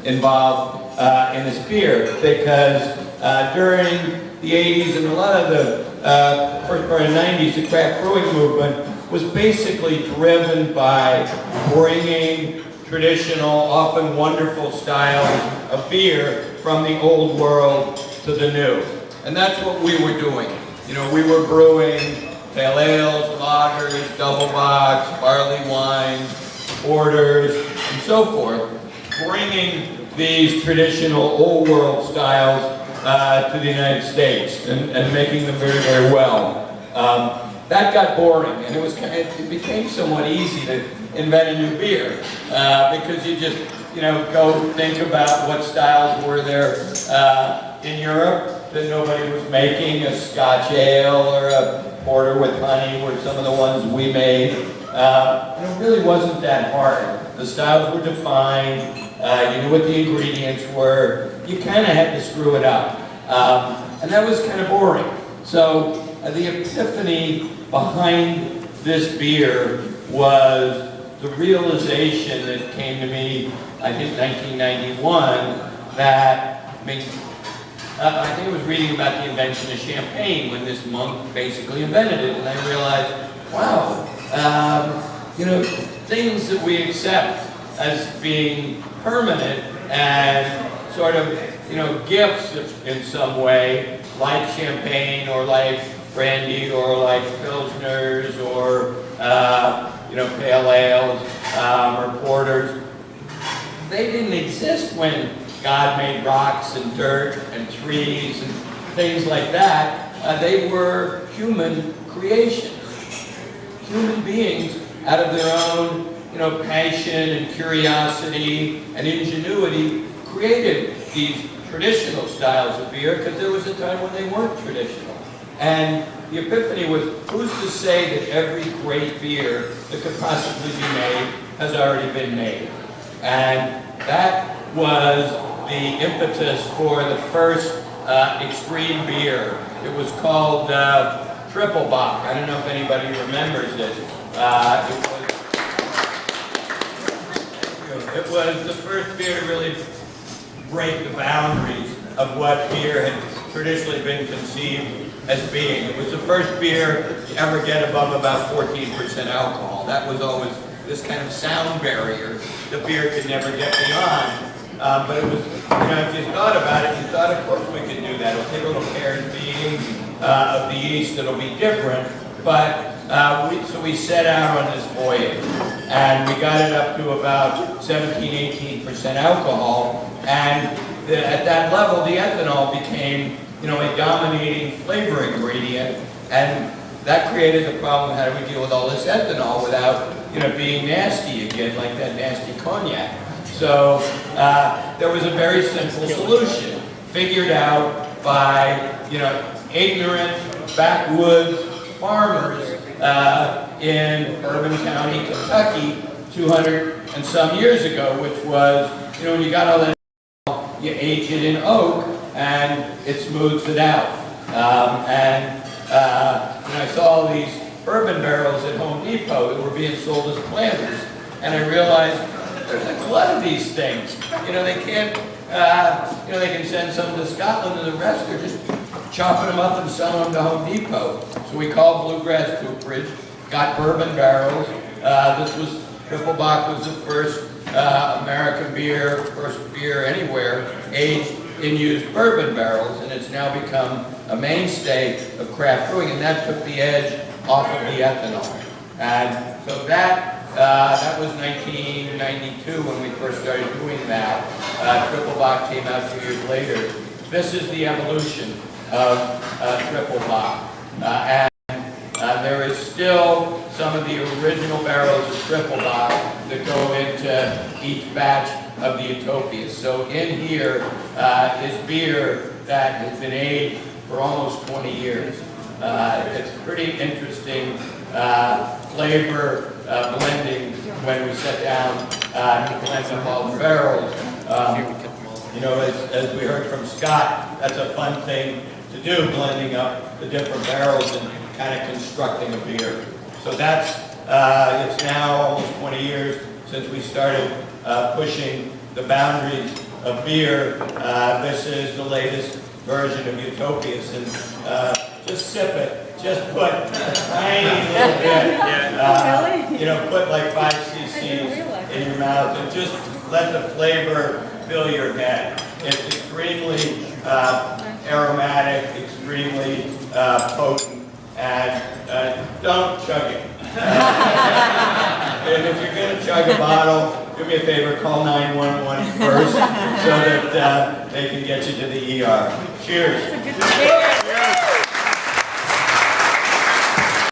involved in this beer, because during the 80s and a lot of the first part of the 90s, the craft brewing movement was basically driven by bringing traditional, often wonderful styles of beer from the old world to the new. And that's what we were doing. You know, we were brewing pale ales, lagers, double box, barley wines, porters, and so forth, bringing these traditional old world styles to the United States and making them very, very well. That got boring, and it became somewhat easy to invent a new beer because you just, go think about what styles were there in Europe that nobody was making. A Scotch ale or a porter with honey were some of the ones we made. And it really wasn't that hard. The styles were defined. You knew what the ingredients were. You kind of had to screw it up. And that was kind of boring. So the epiphany behind this beer was the realization that came to me, I think, 1991, that, I think I was reading about the invention of champagne when this monk basically invented it, and I realized, wow, things that we accept as being permanent and sort of, gifts in some way, like champagne or like brandy or like pilsners or, pale ales or porters. They didn't exist when God made rocks and dirt and trees and things like that. They were human creations. Human beings, out of their own, passion and curiosity and ingenuity, created these traditional styles of beer because there was a time when they weren't traditional. And the epiphany was, who's to say that every great beer that could possibly be made has already been made? And that was the impetus for the first extreme beer. It was called Triple Bock. I don't know if anybody remembers it. It was the first beer to really break the boundaries of what beer had traditionally been conceived as being. It was the first beer to ever get above about 14% alcohol. That was always this kind of sound barrier the beer could never get beyond. But it was, if you thought about it, you thought, of course we could do that. It'll take a little care and feeding of the yeast. It'll be different. But so we set out on this voyage, and we got it up to about 17–18% alcohol. And at that level, the ethanol became, a dominating flavor ingredient, and that created the problem: how do we deal with all this ethanol without, being nasty again, like that nasty cognac? So there was a very simple solution, figured out by, ignorant backwoods farmers in Bourbon County, Kentucky, 200 and some years ago, which was, when you got all that, you age it in oak, and it smooths it out. I saw these bourbon barrels at Home Depot that were being sold as planters, and I realized there's a glut of these things. They can't, they can send some to Scotland, and the rest are just chopping them up and selling them to Home Depot. So we called Bluegrass Cooperage, got bourbon barrels. Triple Bock was the first American beer, first beer anywhere, aged in used bourbon barrels, and it's now become a mainstay of craft brewing, and that took the edge off of the ethanol. And so that was 1992 when we first started doing that. Triple Bock came out 2 years later. This is the evolution of Triple Bock. There is still some of the original barrels of Triple Bock that go into each batch of the Utopias. So in here is beer that has been aged for almost 20 years. It's pretty interesting flavor blending when we sit down to blend up all the barrels. As we heard from Scott, that's a fun thing to do, blending up the different barrels and kind of constructing a beer. So that's, it's now almost 20 years since we started pushing the boundaries of beer. This is the latest version of Utopias, and just sip it. Just put a tiny little bit, you know, put like 5 cc's in your mouth and just let the flavor fill your head. It's extremely aromatic, extremely potent, and don't chug it. And if you're going to chug a bottle, do me a favor, call 911 first so that they can get you to the ER. Cheers.